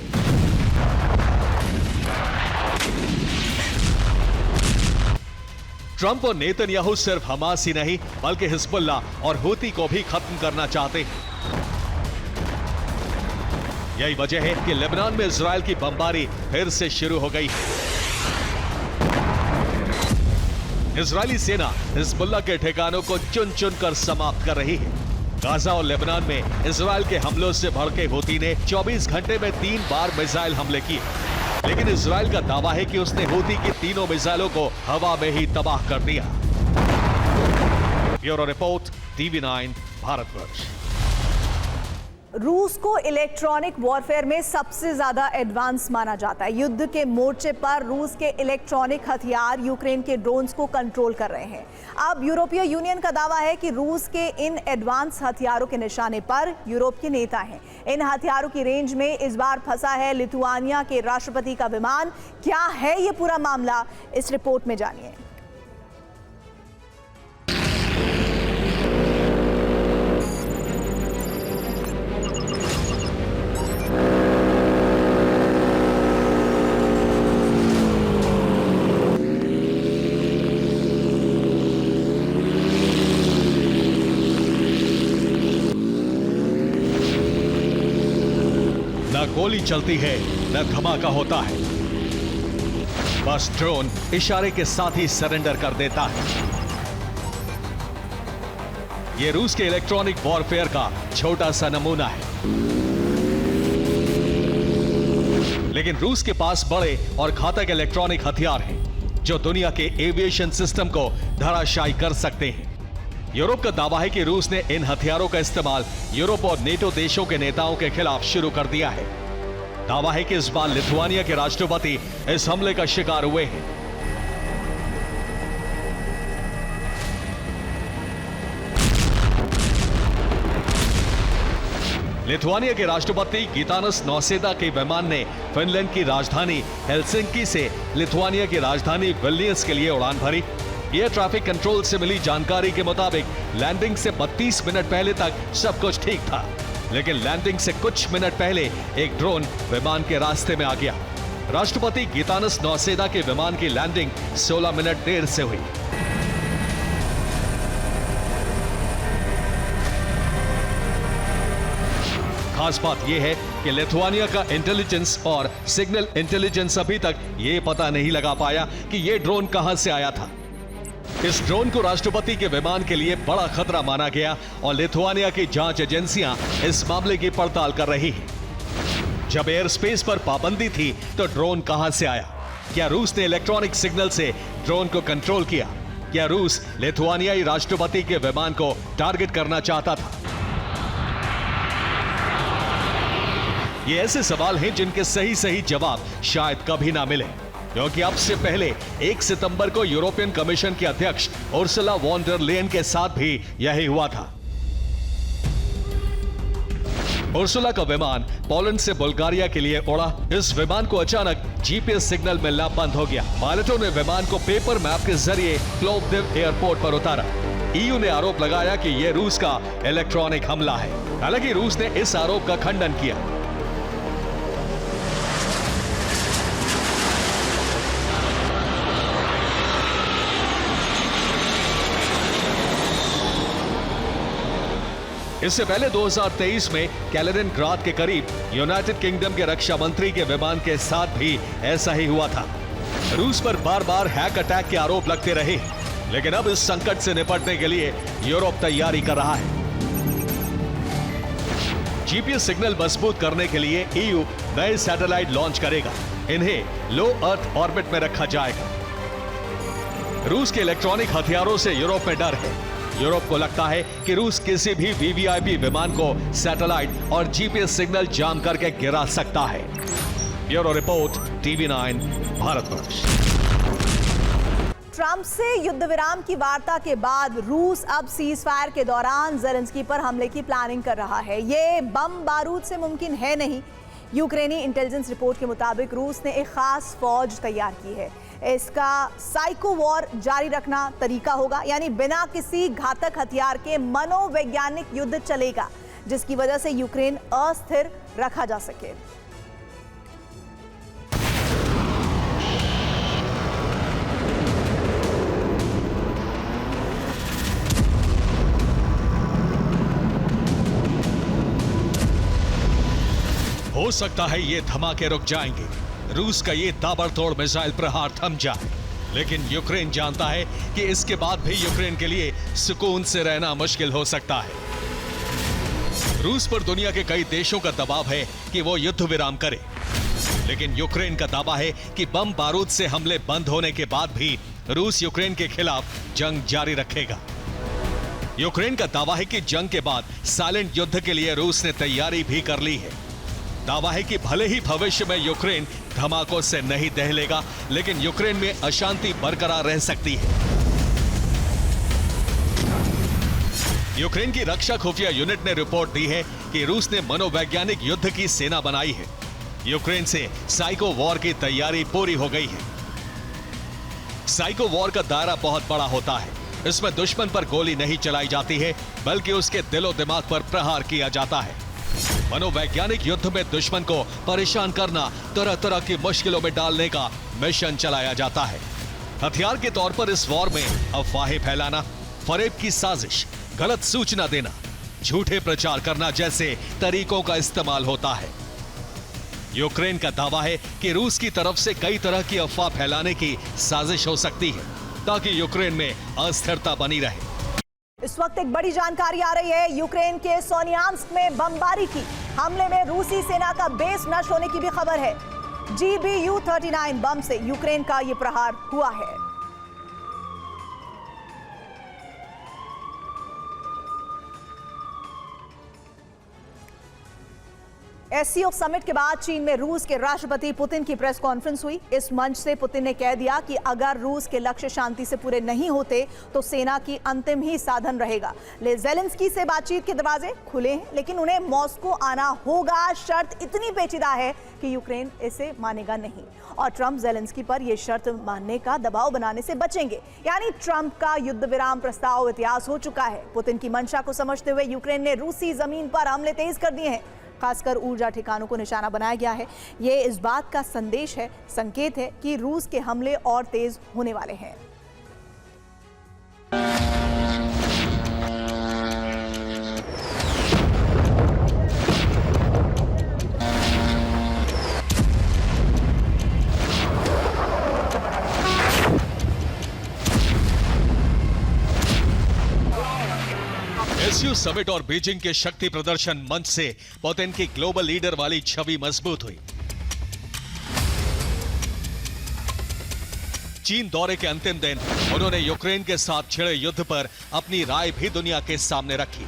ट्रंप और नेतन्याहू सिर्फ हमास ही नहीं बल्कि हिजबुल्लाह और हूती को भी खत्म करना चाहते हैं। यही वजह है कि लेबनान में इजराइल की बमबारी फिर से शुरू हो गई है। इजरायली सेना हिजबुल्लाह के ठिकानों को चुन चुन कर समाप्त कर रही है। गाजा और लेबनान में इजराइल के हमलों से भड़के हूती ने 24 घंटे में 3 बार मिसाइल हमले किए, लेकिन इजराइल का दावा है कि उसने हूती की तीनों मिसाइलों को हवा में ही तबाह कर दिया। Bureau report, TV9 Bharatvarsh. रूस को इलेक्ट्रॉनिक वॉरफेयर में सबसे ज्यादा एडवांस माना जाता है। युद्ध के मोर्चे पर रूस के इलेक्ट्रॉनिक हथियार यूक्रेन के ड्रोन्स को कंट्रोल कर रहे हैं। अब यूरोपीय यूनियन का दावा है कि रूस के इन एडवांस हथियारों के निशाने पर यूरोप के नेता हैं। इन हथियारों की रेंज में इस बार फंसा है लिथुआनिया के राष्ट्रपति का विमान। क्या है ये पूरा मामला, इस रिपोर्ट में जानिए। न गोली चलती है न धमाका होता है, बस ड्रोन इशारे के साथ ही सरेंडर कर देता है। यह रूस के इलेक्ट्रॉनिक वॉरफेयर का छोटा सा नमूना है। लेकिन रूस के पास बड़े और घातक इलेक्ट्रॉनिक हथियार हैं जो दुनिया के एविएशन सिस्टम को धराशायी कर सकते हैं। यूरोप का दावा है कि रूस ने इन हथियारों का इस्तेमाल यूरोप और नेटो देशों के नेताओं के खिलाफ शुरू कर दिया है। दावा है कि इस बार लिथुआनिया के राष्ट्रपति इस हमले का शिकार हुए हैं। लिथुआनिया के राष्ट्रपति गितानस नौसेदा के विमान ने फिनलैंड की राजधानी हेलसिंकी से लिथुआनिया की राजधानी विल्नियस के लिए उड़ान भरी। एयर ट्रैफिक कंट्रोल से मिली जानकारी के मुताबिक लैंडिंग से 32 मिनट पहले तक सब कुछ ठीक था, लेकिन लैंडिंग से कुछ मिनट पहले एक ड्रोन विमान के रास्ते में आ गया। राष्ट्रपति गितानस नौसेदा के विमान की लैंडिंग 16 मिनट देर से हुई। खास बात यह है कि लिथुआनिया का इंटेलिजेंस और सिग्नल इंटेलिजेंस अभी तक ये पता नहीं लगा पाया कि ये ड्रोन कहां से आया था। इस ड्रोन को राष्ट्रपति के विमान के लिए बड़ा खतरा माना गया और लिथुआनिया की जांच एजेंसियां इस मामले की पड़ताल कर रही हैं। जब एयर स्पेस पर पाबंदी थी तो ड्रोन कहां से आया? क्या रूस ने इलेक्ट्रॉनिक सिग्नल से ड्रोन को कंट्रोल किया? क्या रूस लिथुआनियाई राष्ट्रपति के विमान को टारगेट करना चाहता था? ये ऐसे सवाल हैं जिनके सही जवाब शायद कभी ना मिले, क्योंकि अब से पहले 1 सितंबर को यूरोपियन कमीशन के अध्यक्ष उर्सुला वॉन डर लेयन के साथ भी यही हुआ था। उर्सुला का विमान पोलैंड से बुल्गारिया के लिए उड़ा। इस विमान को अचानक जीपीएस सिग्नल मिलना बंद हो गया। पायलटों ने विमान को पेपर मैप के जरिए प्लोव्डिव एयरपोर्ट पर उतारा। ईयू ने आरोप लगाया कि यह रूस का इलेक्ट्रॉनिक हमला है। हालांकि रूस ने इस आरोप का खंडन किया। इससे पहले 2023 में कैलेनिनग्राड के करीब यूनाइटेड किंगडम के रक्षा मंत्री के विमान के साथ भी ऐसा ही हुआ था। रूस पर बार बार हैक अटैक के आरोप लगते रहे, लेकिन अब इस संकट से निपटने के लिए यूरोप तैयारी कर रहा है। जीपीएस सिग्नल मजबूत करने के लिए ईयू नए सैटेलाइट लॉन्च करेगा। इन्हें लो अर्थ ऑर्बिट में रखा जाएगा। रूस के इलेक्ट्रॉनिक हथियारों से यूरोप में डर है। यूरोप को लगता है कि रूस किसी भी वीवीआईपी विमान को सैटेलाइट और जीपीएस सिग्नल जाम करके गिरा सकता है। Bureau report, TV9 Bharatvarsh. Trump से युद्ध विराम की वार्ता के बाद रूस अब सीज फायर के दौरान ज़ेलेंस्की पर हमले की प्लानिंग कर रहा है। ये बम बारूद से मुमकिन है नहीं। यूक्रेनी इंटेलिजेंस रिपोर्ट के मुताबिक रूस ने एक खास फौज तैयार की है। इसका साइको वॉर जारी रखना तरीका होगा, यानी बिना किसी घातक हथियार के मनोवैज्ञानिक युद्ध चलेगा, जिसकी वजह से यूक्रेन अस्थिर रखा जा सके। हो सकता है ये धमाके रुक जाएंगे, रूस का ये ताबड़तोड़ मिसाइल प्रहार थम जाए, लेकिन यूक्रेन जानता है कि इसके बाद भी यूक्रेन के लिए सुकून से रहना मुश्किल हो सकता है। रूस पर दुनिया के कई देशों का दबाव है कि वो युद्ध विराम करे, लेकिन यूक्रेन का दावा है कि बम बारूद से हमले बंद होने के बाद भी रूस यूक्रेन के खिलाफ जंग जारी रखेगा। यूक्रेन का दावा है कि जंग के बाद साइलेंट युद्ध के लिए रूस ने तैयारी भी कर ली है। दावा है कि भले ही भविष्य में यूक्रेन धमाकों से नहीं दहलेगा, लेकिन यूक्रेन में अशांति बरकरार रह सकती है। यूक्रेन की रक्षा खुफिया यूनिट ने रिपोर्ट दी है कि रूस ने मनोवैज्ञानिक युद्ध की सेना बनाई है। यूक्रेन से साइको वॉर की तैयारी पूरी हो गई है। साइको वॉर का दायरा बहुत बड़ा होता है। इसमें दुश्मन पर गोली नहीं चलाई जाती है, बल्कि उसके दिलो दिमाग पर प्रहार किया जाता है। मनोवैज्ञानिक युद्ध में दुश्मन को परेशान करना, तरह तरह की मुश्किलों में डालने का मिशन चलाया जाता है। हथियार के तौर पर इस वॉर में अफवाहें फैलाना, फरेब की साजिश, गलत सूचना देना, झूठे प्रचार करना जैसे तरीकों का इस्तेमाल होता है। यूक्रेन का दावा है कि रूस की तरफ से कई तरह की अफवाह फैलाने की साजिश हो सकती है, ताकि यूक्रेन में अस्थिरता बनी रहे। इस वक्त एक बड़ी जानकारी आ रही है। यूक्रेन के सोनियांस्क में बमबारी की हमले में रूसी सेना का बेस नष्ट होने की भी खबर है। GBU-39 बम से यूक्रेन का यह प्रहार हुआ है। SCO समिट के बाद चीन में रूस के राष्ट्रपति पुतिन की प्रेस कॉन्फ्रेंस हुई। इस मंच से पुतिन ने कह दिया कि अगर रूस के लक्ष्य शांति से पूरे नहीं होते तो सेना की अंतिम ही साधन रहेगा। ज़ेलेंस्की से बातचीत के दरवाजे खुले हैं, लेकिन उन्हें मॉस्को आना होगा। शर्त इतनी पेचीदा है कि यूक्रेन इसे मानेगा नहीं, और ट्रंप ज़ेलेंस्की पर यह शर्त मानने का दबाव बनाने से बचेंगे। यानी ट्रंप का युद्ध विराम प्रस्ताव इतिहास हो चुका है। पुतिन की मंशा को समझते हुए यूक्रेन ने रूसी जमीन पर हमले तेज कर दिए हैं। खासकर ऊर्जा ठिकानों को निशाना बनाया गया है। ये इस बात का संदेश है, संकेत है कि रूस के हमले और तेज होने वाले हैं। एससीओ समिट और बीजिंग के शक्ति प्रदर्शन मंच से पुतिन की ग्लोबल लीडर वाली छवि मजबूत हुई। चीन दौरे के अंतिम दिन उन्होंने यूक्रेन के साथ छिड़े युद्ध पर अपनी राय भी दुनिया के सामने रखी।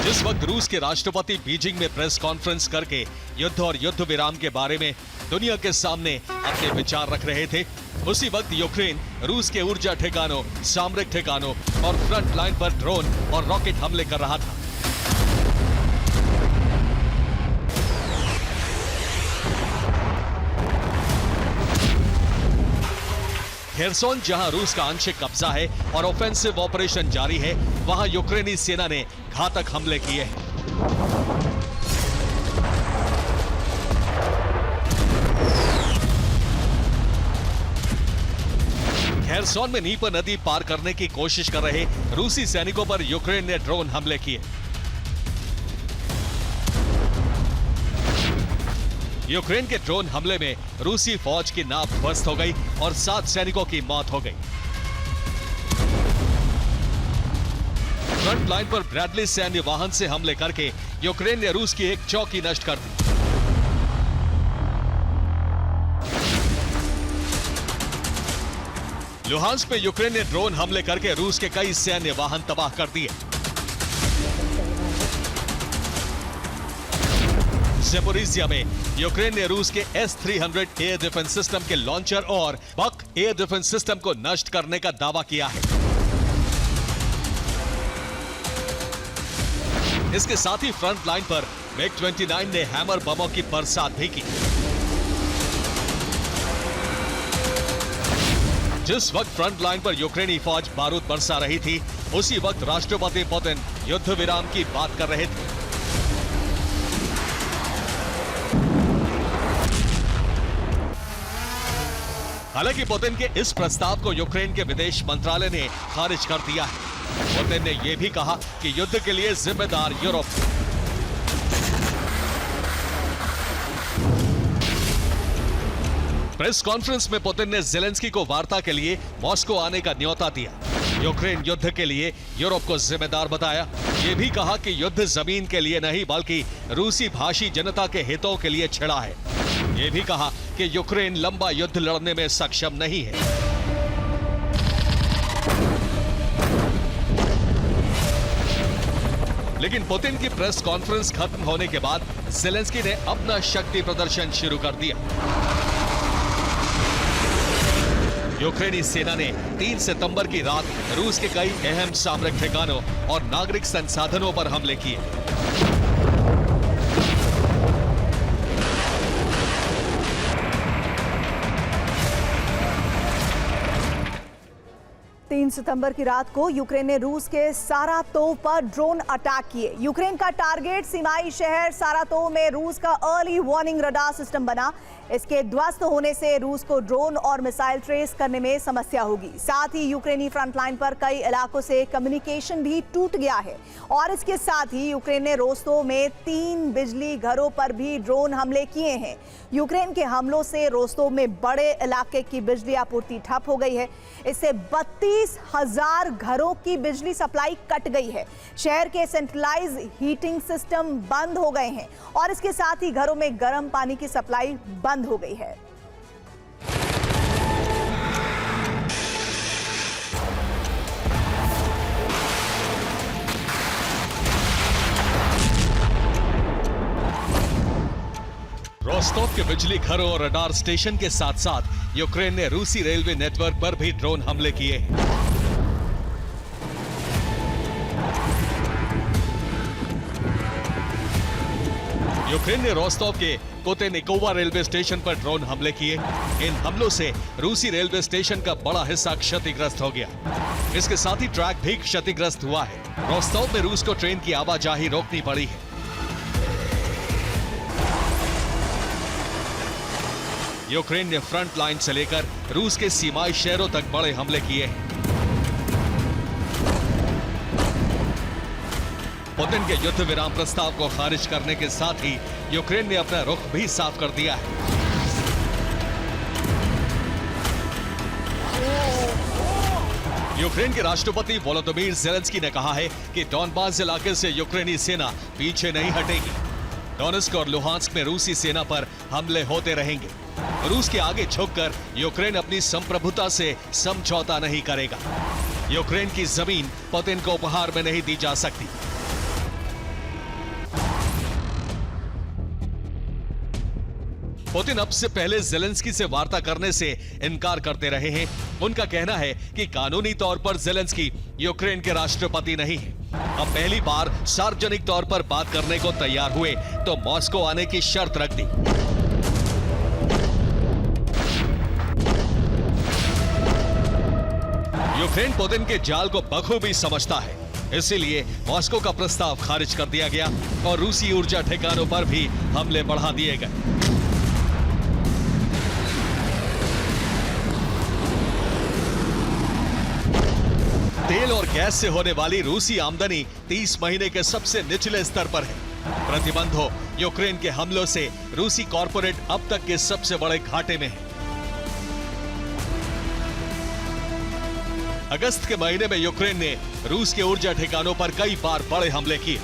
जिस वक्त रूस के राष्ट्रपति बीजिंग में प्रेस कॉन्फ्रेंस करके युद्ध और युद्ध विराम के बारे में दुनिया के सामने अपने विचार रख रहे थे, उसी वक्त यूक्रेन रूस के ऊर्जा ठिकानों, सामरिक ठिकानों और फ्रंट लाइन पर ड्रोन और रॉकेट हमले कर रहा था। खेरसोन जहां रूस का आंशिक कब्जा है और ऑफेंसिव ऑपरेशन जारी है, वहां यूक्रेनी सेना ने घातक हमले किए हैं। खेरसोन में नीपर नदी पार करने की कोशिश कर रहे रूसी सैनिकों पर यूक्रेन ने ड्रोन हमले किए। यूक्रेन के ड्रोन हमले में रूसी फौज की नाव ध्वस्त हो गई और 7 सैनिकों की मौत हो गई। फ्रंट लाइन पर ब्रैडली सैन्य वाहन से हमले करके यूक्रेन ने रूस की एक चौकी नष्ट कर दी। लुहांस्क में यूक्रेन ने ड्रोन हमले करके रूस के कई सैन्य वाहन तबाह कर दिए। ज़ेपोरिज़िया में यूक्रेन ने रूस के S-300 एयर डिफेंस सिस्टम के लॉन्चर और बक एयर डिफेंस सिस्टम को नष्ट करने का दावा किया है। इसके साथ ही फ्रंट लाइन पर MiG-29 ने हैमर बमों की बरसात भी की। जिस वक्त फ्रंट लाइन पर यूक्रेनी फौज बारूद बरसा रही थी, उसी वक्त राष्ट्रपति पुतिन युद्ध विराम की बात कर रहे थे। हालांकि पुतिन के इस प्रस्ताव को यूक्रेन के विदेश मंत्रालय ने खारिज कर दिया है। पुतिन ने यह भी कहा कि युद्ध के लिए जिम्मेदार यूरोप है। प्रेस कॉन्फ्रेंस में पुतिन ने ज़ेलेंस्की को वार्ता के लिए मॉस्को आने का न्योता दिया। यूक्रेन युद्ध के लिए यूरोप को जिम्मेदार बताया। यह भी कहा कि युद्ध जमीन के लिए नहीं बल्कि रूसी भाषी जनता के हितों के लिए छिड़ा है। यह भी कहा कि यूक्रेन लंबा युद्ध लड़ने में सक्षम नहीं है। लेकिन पुतिन की प्रेस कॉन्फ्रेंस खत्म होने के बाद ज़ेलेंस्की ने अपना शक्ति प्रदर्शन शुरू कर दिया। यूक्रेनी सेना ने 3 सितंबर की रात रूस के कई अहम सामरिक ठिकानों और नागरिक संसाधनों पर हमले किए। 3 सितंबर की रात को यूक्रेन ने रूस के सारातोव पर ड्रोन अटैक किए। यूक्रेन का टारगेट सीमाई शहर सारातोव में रूस का अर्ली वार्निंग रडार सिस्टम बना। इसके ध्वस्त होने से रूस को ड्रोन और मिसाइल ट्रेस करने में समस्या होगी। साथ ही यूक्रेनी फ्रंट लाइन पर कई इलाकों से कम्युनिकेशन भी टूट गया है। और इसके साथ ही यूक्रेन ने रोस्तोव में 3 बिजली घरों पर भी ड्रोन हमले किए हैं। यूक्रेन के हमलों से रोस्तोव में बड़े इलाके की बिजली आपूर्ति ठप हो गई है। इससे 32,000 घरों की बिजली सप्लाई कट गई है। शहर के सेंट्रलाइज हीटिंग सिस्टम बंद हो गए हैं और इसके साथ ही घरों में गर्म पानी की सप्लाई बंद हो गई है। रोस्तोव के बिजली घरों और रडार स्टेशन के साथ साथ यूक्रेन ने रूसी रेलवे नेटवर्क पर भी ड्रोन हमले किए हैं। यूक्रेन ने रोस्तोव के कोतेनिकोवा रेलवे स्टेशन पर ड्रोन हमले किए। इन हमलों से रूसी रेलवे स्टेशन का बड़ा हिस्सा क्षतिग्रस्त हो गया। इसके साथ ही ट्रैक भी क्षतिग्रस्त हुआ है। रोस्तोव में रूस को ट्रेन की आवाजाही रोकनी पड़ी है। यूक्रेन ने फ्रंट लाइन से लेकर रूस के सीमाई शहरों तक बड़े हमले किए हैं। पुतिन के युद्ध विराम प्रस्ताव को खारिज करने के साथ ही यूक्रेन ने अपना रुख भी साफ कर दिया है। यूक्रेन के राष्ट्रपति वोलोदिमीर ज़ेलेंस्की ने कहा है कि डॉनबास इलाके से यूक्रेनी सेना पीछे नहीं हटेगी। डोनेस्क और लुहांस्क में रूसी सेना पर हमले होते रहेंगे। रूस के आगे झुककर यूक्रेन अपनी संप्रभुता से समझौता नहीं करेगा। यूक्रेन की जमीन पुतिन को उपहार में नहीं दी जा सकती। पुतिन अब से पहले ज़ेलेंस्की से वार्ता करने से इनकार करते रहे हैं। उनका कहना है कि कानूनी तौर पर ज़ेलेंस्की यूक्रेन के राष्ट्रपति नहीं है। अब पहली बार सार्वजनिक तौर पर बात करने को तैयार हुए तो मॉस्को आने की शर्त रख दी। यूक्रेन पुतिन के जाल को बखूबी समझता है, इसीलिए मॉस्को का प्रस्ताव खारिज कर दिया गया और रूसी ऊर्जा ठिकानों पर भी हमले बढ़ा दिए गए। तेल और गैस से होने वाली रूसी आमदनी 30 महीने के सबसे निचले स्तर पर है। प्रतिबंधों, यूक्रेन के हमलों से रूसी कॉरपोरेट अब तक के सबसे बड़े घाटे में है। अगस्त के महीने में यूक्रेन ने रूस के ऊर्जा ठिकानों पर कई बार बड़े हमले किए।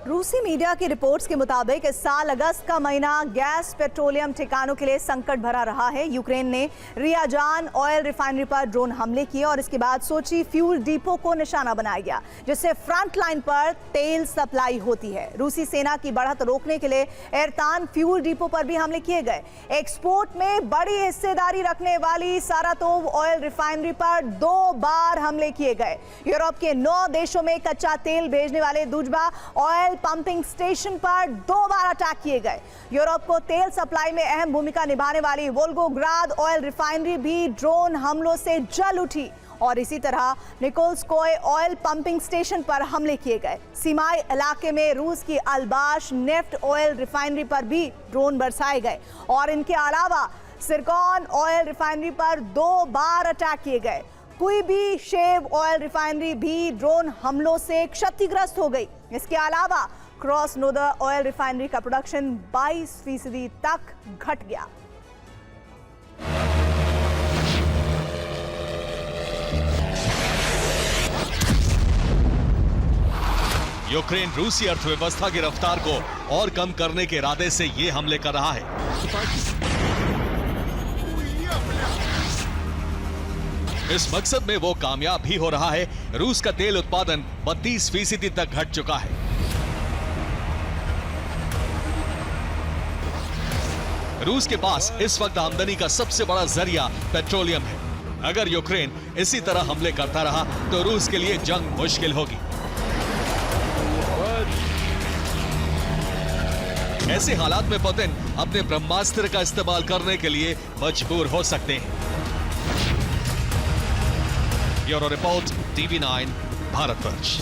रूसी मीडिया की रिपोर्ट्स के मुताबिक इस साल अगस्त का महीना गैस पेट्रोलियम ठिकानों के लिए संकट भरा रहा है। यूक्रेन ने रियाजान ऑयल रिफाइनरी पर ड्रोन हमले किए और इसके बाद सोची फ्यूल डिपो को निशाना बनाया गया, जिससे फ्रंट लाइन पर तेल सप्लाई होती है। रूसी सेना की बढ़त रोकने के लिए एरतान फ्यूल डिपो पर भी हमले किए गए। एक्सपोर्ट में बड़ी हिस्सेदारी रखने वाली सारातोव ऑयल रिफाइनरी पर 2 बार हमले किए गए। यूरोप के 9 देशों में कच्चा तेल भेजने वाले दुजबा ऑयल पंपिंग स्टेशन पर 2 बार अटैक किए गए। यूरोप को तेल सप्लाई में अहम भूमिका निभाने वाली वोल्गोग्राद ऑयल रिफाइनरी भी ड्रोन हमलों से जल उठी और इसी तरह निकोल्स्कोय ऑयल पंपिंग स्टेशन पर हमले किए गए। सीमाई इलाके में रूस की अल्बाश नेफ्ट ऑयल रिफाइनरी पर भी ड्रोन बरसाए गए और इनके अलावा सिरकॉन ऑयल रिफाइनरी पर 2 बार अटैक किए गए। कोई भी शेव ऑयल रिफाइनरी भी ड्रोन हमलों से क्षतिग्रस्त हो गई। इसके अलावा क्रॉस नोदर ऑयल रिफाइनरी का प्रोडक्शन 22% तक घट गया। यूक्रेन रूसी अर्थव्यवस्था की रफ्तार को और कम करने के इरादे से ये हमले कर रहा है। इस मकसद में वो कामयाब भी हो रहा है। रूस का तेल उत्पादन 32% तक घट चुका है। रूस के पास इस वक्त आमदनी का सबसे बड़ा जरिया पेट्रोलियम है। अगर यूक्रेन इसी तरह हमले करता रहा तो रूस के लिए जंग मुश्किल होगी। ऐसे हालात में पुतिन अपने ब्रह्मास्त्र का इस्तेमाल करने के लिए मजबूर हो सकते हैं। Bureau report, TV9 Bharatvarsh.